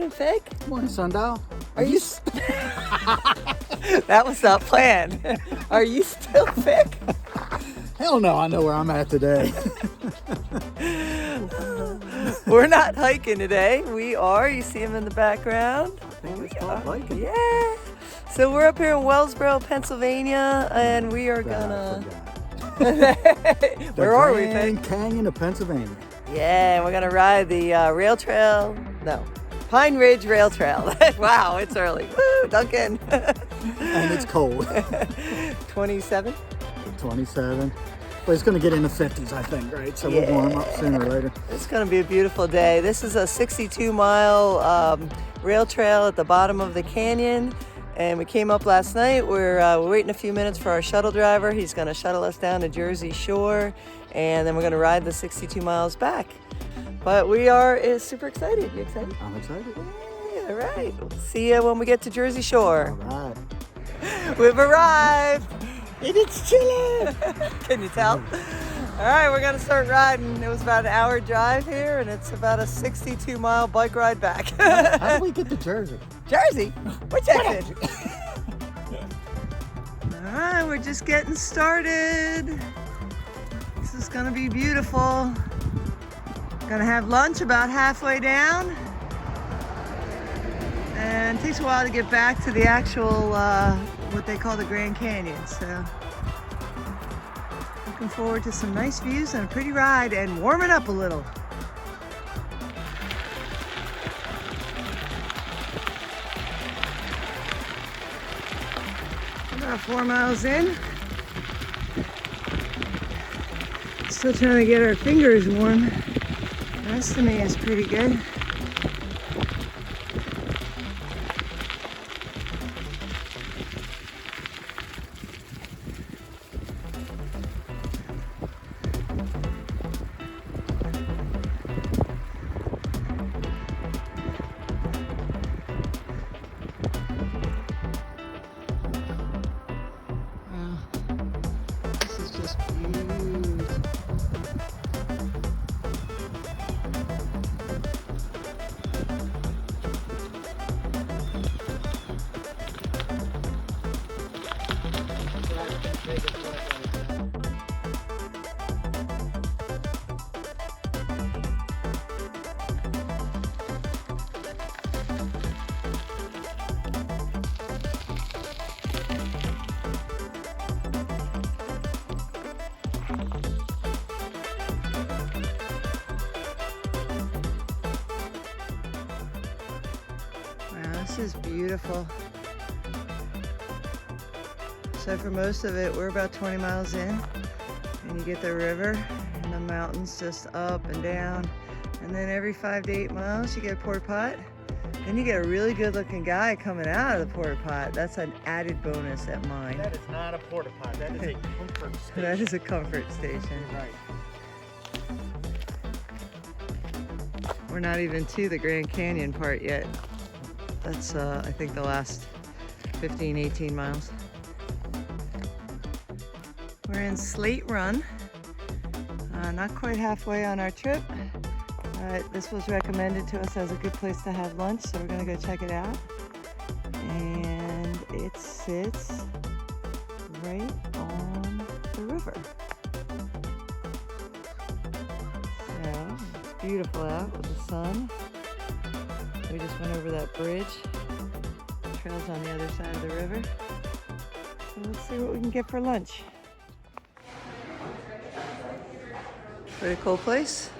Morning, Fig. Morning, Sundial. Are you? That was not planned. Are you still Fig? Hell no, I know where I'm at today. We're not hiking today. We are. You see him in the background. I think it's called hiking. Yeah. So we're up here in Wellsboro, Pennsylvania, and we are I gonna. forgot. Where are we, Grand Fig? Canyon of Pennsylvania. Yeah, we're gonna ride the rail trail. No, Pine Ridge Rail Trail. Wow, it's early. Woo, Duncan. And it's cold. 27. 27. But it's going to get in the 50s, I think, right? So we'll warm up sooner or later. It's going to be a beautiful day. This is a 62-mile rail trail at the bottom of the canyon. And we came up last night. We're waiting a few minutes for our shuttle driver. He's going to shuttle us down to Jersey Shore. And then we're going to ride the 62 miles back. But we are super excited. You excited? I'm excited. Yeah, all right. We'll see you when we get to Jersey Shore. All right. We've arrived. And it's chilly. Can you tell? All right, we're going to start riding. It was about an hour drive here, and it's about a 62-mile bike ride back. How do we get to Jersey? Jersey? Which exit? All right, we're just getting started. This is going to be beautiful. Going to have lunch about halfway down. And it takes a while to get back to the actual what they call the Grand Canyon. So looking forward to some nice views and a pretty ride and warming up a little. About 4 miles in. Still trying to get our fingers warm. The rest of me is pretty good. This is just beautiful. Wow, this is beautiful. So for most of it, we're about 20 miles in, and you get the river and the mountains just up and down. And then every 5 to 8 miles, you get a porta pot. Then you get a really good looking guy coming out of the porta pot. That's an added bonus at mine. That is not a porta pot. That is a comfort station. That is a comfort station. Right. We're not even to the Grand Canyon part yet. That's, I think, the last 15, 18 miles. We're in Slate Run. Not quite halfway on our trip. This was recommended to us as a good place to have lunch, so we're gonna go check it out. And it sits right on the river. So it's beautiful out with the sun. We just went over that bridge. The trail's on the other side of the river. So let's see what we can get for lunch. Pretty cool place.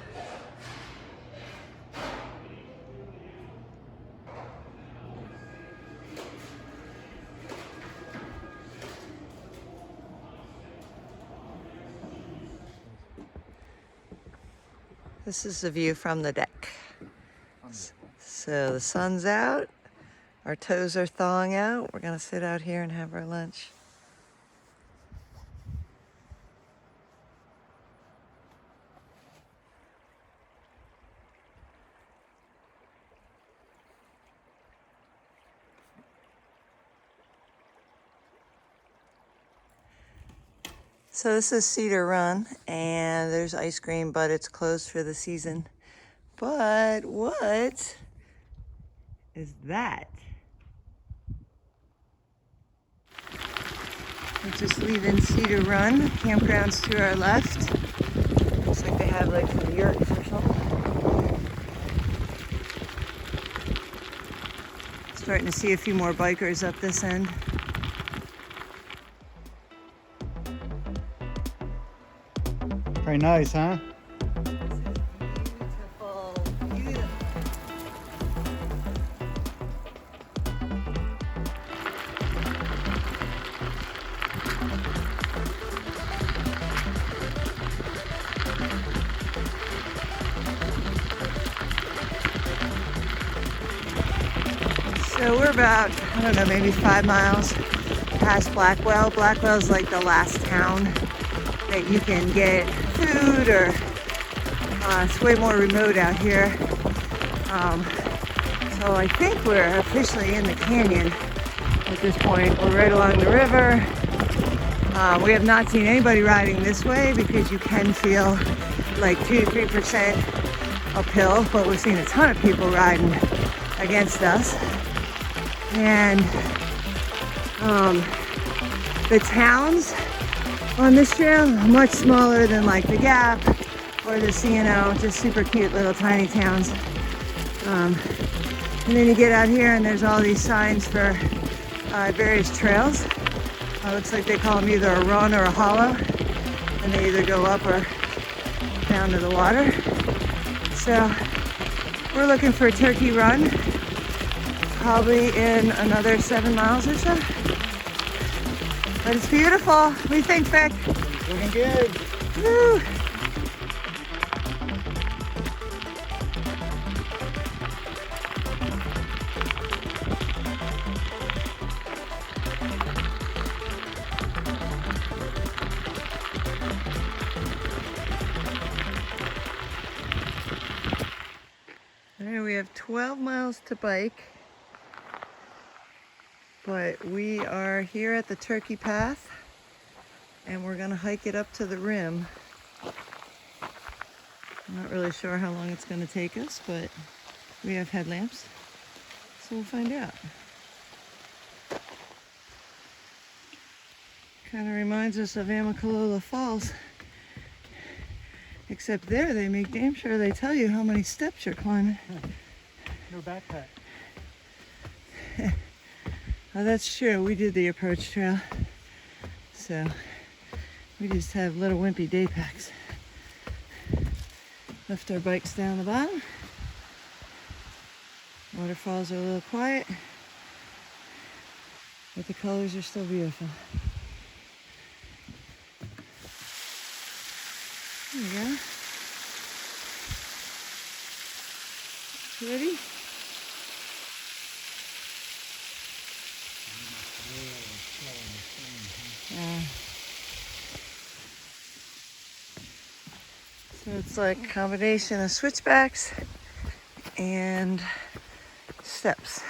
This is the view from the deck. So the sun's out, our toes are thawing out. We're gonna sit out here and have our lunch. So this is Cedar Run, and there's ice cream, but it's closed for the season. But what is that? We're just leaving Cedar Run. Campground's to our left. Looks like they have like some yurts or something. Starting to see a few more bikers up this end. Very nice, huh? Beautiful, beautiful. So we're about, I don't know, maybe 5 miles past Blackwell. Blackwell's like the last town that you can get food, or it's way more remote out here. So I think we're officially in the canyon at this point. We're right along the river. We have not seen anybody riding this way because you can feel like 2 to 3% uphill, but we've seen a ton of people riding against us. And the towns on this trail are much smaller than like the Gap or the C&O, just super cute little tiny towns. And then you get out here and there's all these signs for various trails. Looks like they call them either a run or a hollow, and they either go up or down to the water. So we're looking for a turkey run, probably in another 7 miles or so. But it's beautiful. What do you think, Vic? Looking good. Woo! All right, we have 12 miles to bike, but we are here at the Turkey Path, and we're gonna hike it up to the rim. I'm not really sure how long it's gonna take us, but we have headlamps, so we'll find out. Kind of reminds us of Amicalola Falls, except there they make damn sure they tell you how many steps you're climbing. No backpack. Oh, that's true. We did the approach trail, so we just have little wimpy day packs. Left our bikes down the bottom. Waterfalls are a little quiet, but the colors are still beautiful. There you go. Ready? So it's like a combination of switchbacks and steps.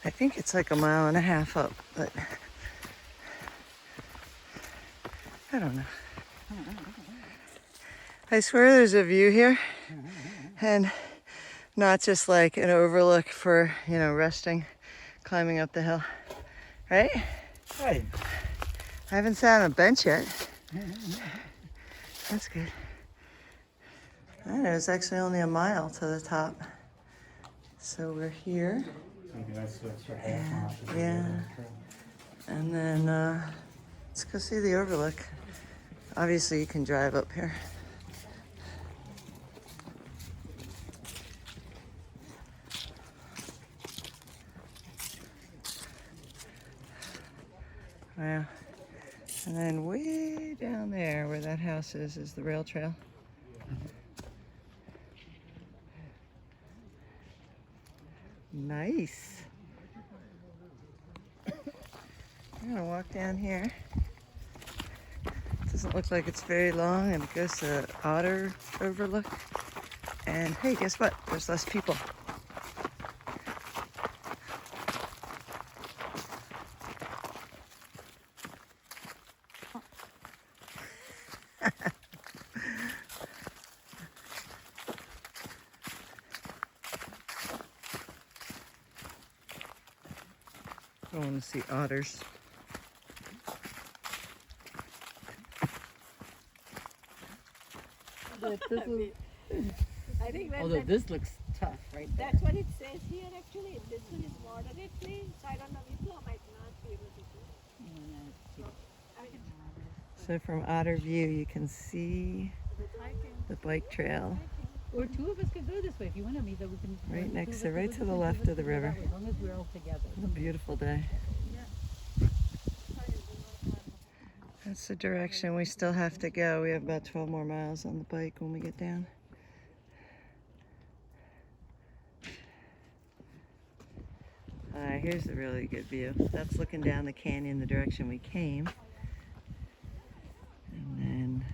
I think it's like 1.5 miles up, but I don't know. I swear there's a view here, and not just like an overlook for, you know, resting, climbing up the hill, right? Right. I haven't sat on a bench yet. That's good. I know, it's actually only 1 mile to the top. So we're here. Maybe that's the extra half mile. Yeah. And then let's go see the overlook. Obviously you can drive up here. Wow. And then way down there where that house is the rail trail. Nice. I'm gonna walk down here. Doesn't look like it's very long, and it goes to Otter Overlook. And hey, guess what? There's less people. want to see otters. I think Although this looks tough, right? that's what it says here actually. This one is moderately, so I don't know, Vipula might not be able to do it. So from otter view, you can see the bike trail Or two of us could go this way if you want to meet, that we can. right next to, two of us right could to go the this way, left two of the us could go river. that way, as long as we're all together. What a beautiful day. That's the direction we still have to go. We have about 12 more miles on the bike when we get down. Here's a really good view. That's looking down the canyon the direction we came. And then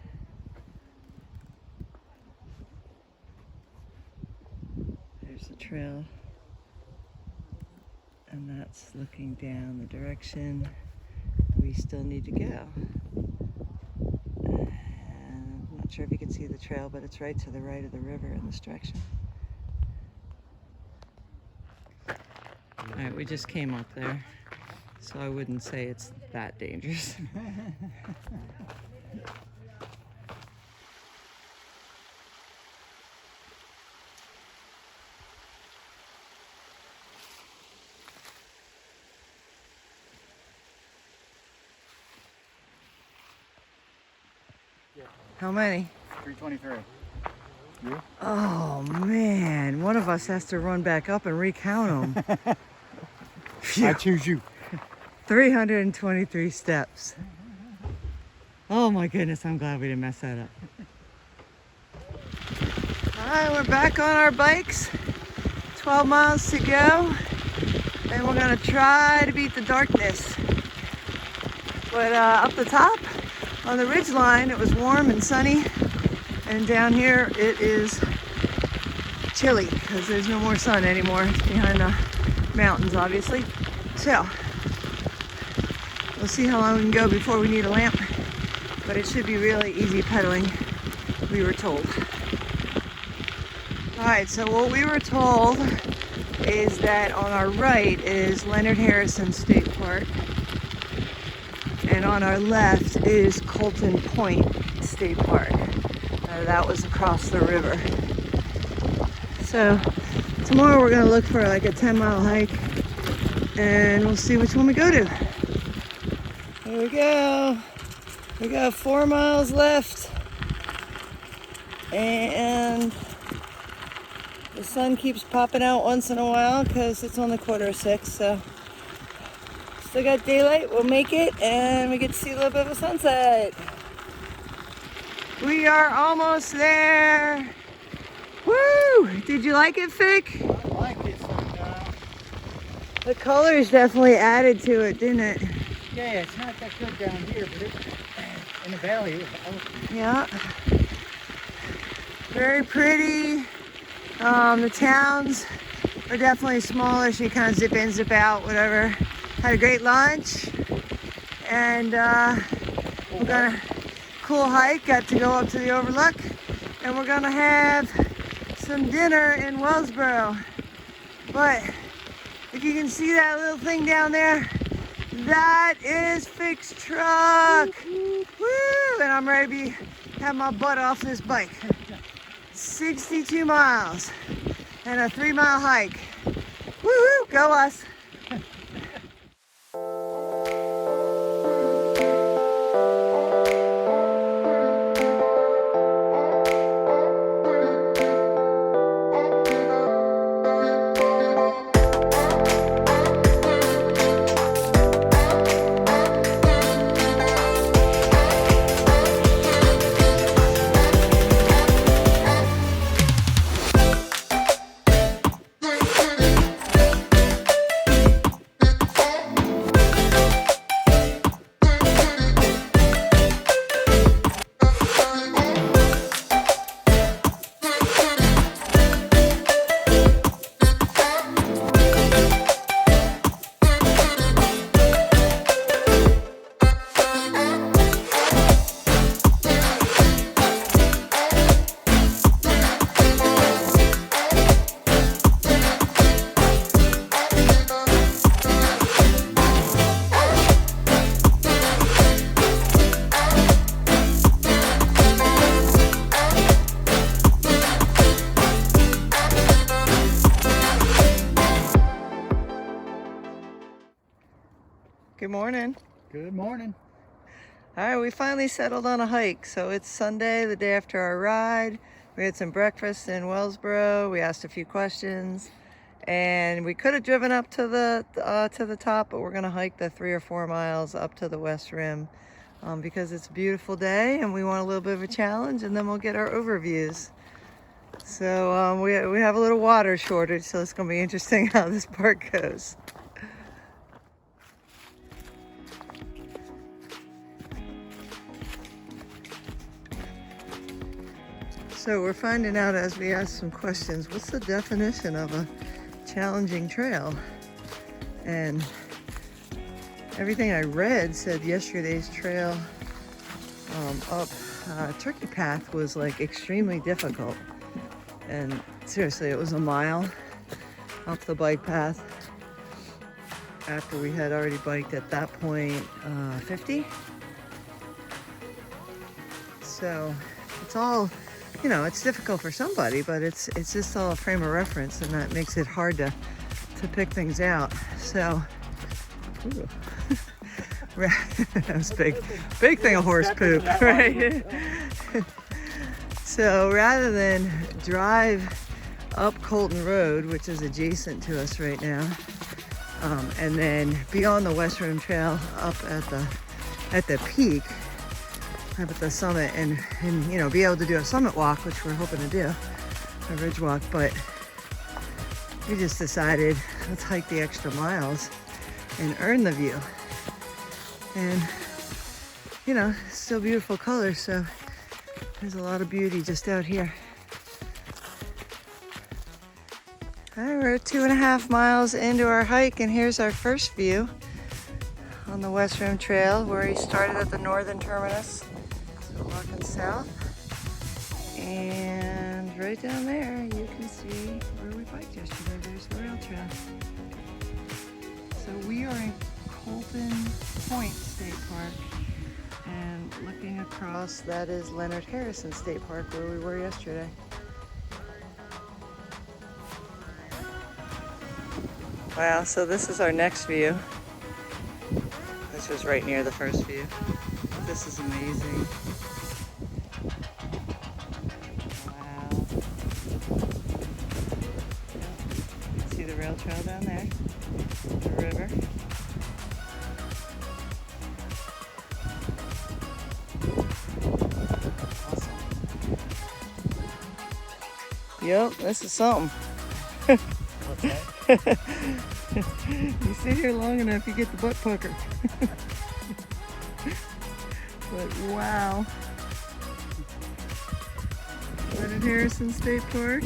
there's the trail. And that's looking down the direction we still need to go. And I'm not sure if you can see the trail, but it's right to the right of the river in this direction. All right, we just came up there, so I wouldn't say it's that dangerous. How many? 323. You? Oh man, one of us has to run back up and recount them. I choose you. 323 steps. Oh my goodness, I'm glad we didn't mess that up. All right, we're back on our bikes. 12 miles to go. And we're gonna try to beat the darkness. But up the top, on the ridge line, it was warm and sunny. And down here, it is chilly because there's no more sun anymore. It's behind the mountains, obviously. So, we'll see how long we can go before we need a lamp. But it should be really easy pedaling, we were told. All right, so what we were told is that on our right is Leonard Harrison State Park. And on our left is Colton Point State Park. That was across the river. So tomorrow we're gonna look for like a 10-mile hike and we'll see which one we go to. Here we go. We got 4 miles left and the sun keeps popping out once in a while because it's only 5:45, so still got daylight. We'll make it and we get to see a little bit of a sunset. We are almost there. Woo! Did you like it, Fick? I like it. The colors definitely added to it, didn't it? Yeah, it's not that good down here, but it's in the valley. Yeah. Very pretty. The towns are definitely smaller, so you kind of zip in, zip out, whatever. Had a great lunch, and we're gonna cool hike. Got to go up to the overlook, and we're gonna have some dinner in Wellsboro. But if you can see that little thing down there, that is Fick's truck. Woo! And I'm ready to have my butt off this bike. 62 miles and a 3-mile hike. Woo-hoo! Go us! morning. Good morning. All right, we finally settled on a hike. So it's Sunday, the day after our ride. We had some breakfast in Wellsboro. We asked a few questions, and we could have driven up to the top, but we're gonna hike the 3 or 4 miles up to the West Rim because it's a beautiful day, and we want a little bit of a challenge, and then we'll get our overviews. So we have a little water shortage, so it's gonna be interesting how this part goes. So we're finding out as we ask some questions, what's the definition of a challenging trail? And everything I read said yesterday's trail up Turkey Path was like extremely difficult. And seriously, it was a mile up the bike path after we had already biked at that point 50. So it's all, you know, it's difficult for somebody, but it's just all a frame of reference, and that makes it hard to pick things out. So that was big thing of horse poop, right? So rather than drive up Colton Road, which is adjacent to us right now, and then be on the West Rim Trail up at the peak, up at the summit, and you know, be able to do a summit walk, which we're hoping to do, a ridge walk, but we just decided let's hike the extra miles and earn the view. And you know, still beautiful colors, so there's a lot of beauty just out here. All right, we're 2.5 miles into our hike, and here's our first view on the West Rim Trail, where he started at the northern terminus. So walking south, and right down there you can see where we biked yesterday. There's the rail trail. So we are in Colton Point State Park, and looking across, that is Leonard Harrison State Park, where we were yesterday. Wow, so this is our next view. This was right near the first view. This is amazing. Wow. Yep. See the rail trail down there, the river. Awesome. Yep, this is something. What's that? You sit here long enough, you get the butt pucker. But wow. Leonard Harrison State Park.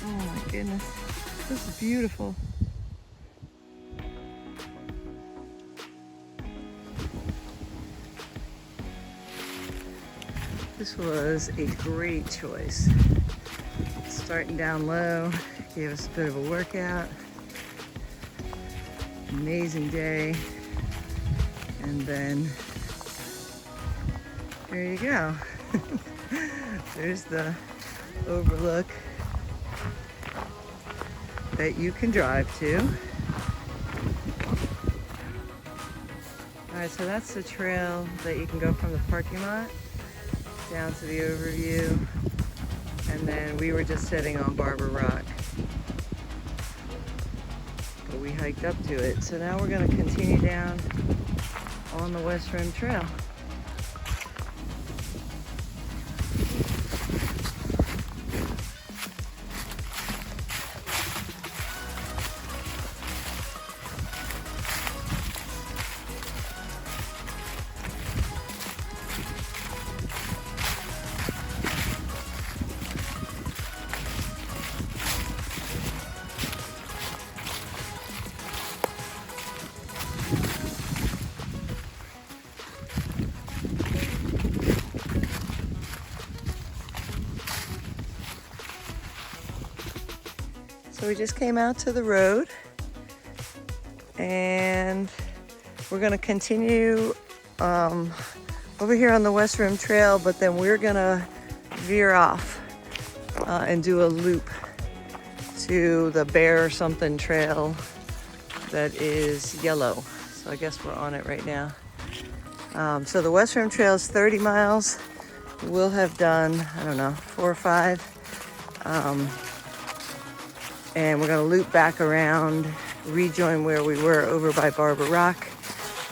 Oh my goodness. This is beautiful. This was a great choice. Starting down low, gave us a bit of a workout. Amazing day. And then there you go. There's the overlook that you can drive to. All right, so that's the trail that you can go from the parking lot down to the overview. And then we were just sitting on Barber Rock, but we hiked up to it. So now we're going to continue down on the West Rim Trail. So we just came out to the road, and we're going to continue over here on the West Rim Trail, but then we're going to veer off and do a loop to the Bear something trail that is yellow. So I guess we're on it right now. So the West Rim Trail is 30 miles. We'll have done, I don't know, 4 or 5. And we're gonna loop back around, rejoin where we were over by Barber Rock,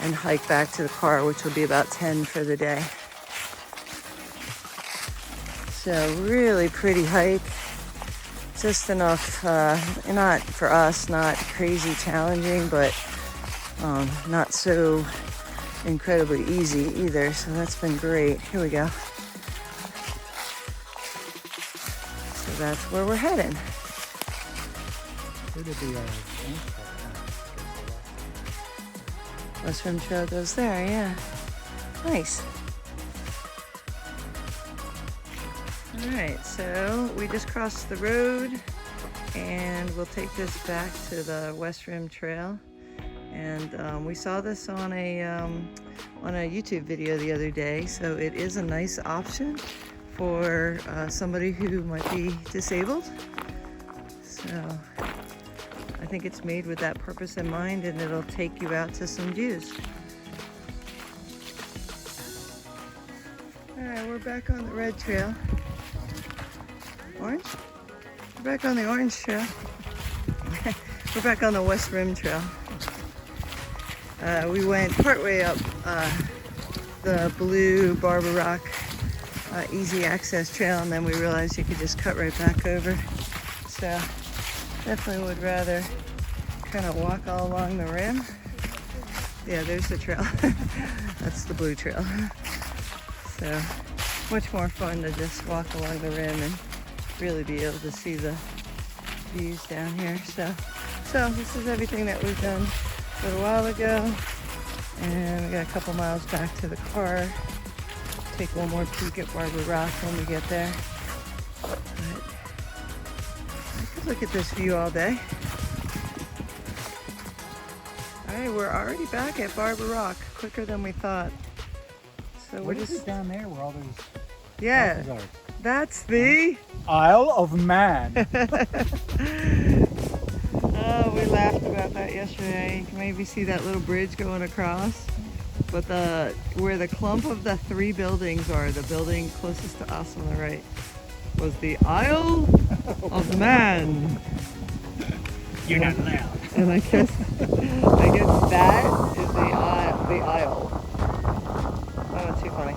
and hike back to the car, which will be about 10 for the day. So really pretty hike. Just enough, not for us, not crazy challenging, but not so incredibly easy either. So that's been great. Here we go. So that's where we're heading. Where did the West Rim Trail goes there, yeah. Nice. All right, so we just crossed the road and we'll take this back to the West Rim Trail. And we saw this on a YouTube video the other day, so it is a nice option for somebody who might be disabled. So I think it's made with that purpose in mind, and it'll take you out to some views. All right, we're back on the red trail. Orange? We're back on the orange trail. We're back on the West Rim Trail. We went partway up the blue Barber Rock easy access trail, and then we realized you could just cut right back over. So definitely would rather kind of walk all along the rim. Yeah, there's the trail. That's the blue trail. So much more fun to just walk along the rim and really be able to see the views down here. So this is everything that we've done a little while ago, and we got a couple miles back to the car. Take one more peek at Barber Rock when we get there. But I could look at this view all day. All right, we're already back at Barber Rock, quicker than we thought. So we're What is just it down there where all those yeah, houses are? that's the Isle of Man. oh, we laughed about that yesterday. You can maybe see that little bridge going across. But where the clump of the 3 buildings are, the building closest to us on the right, was the Isle of Man. You're not allowed. And I guess that is the aisle. Oh, it's too funny.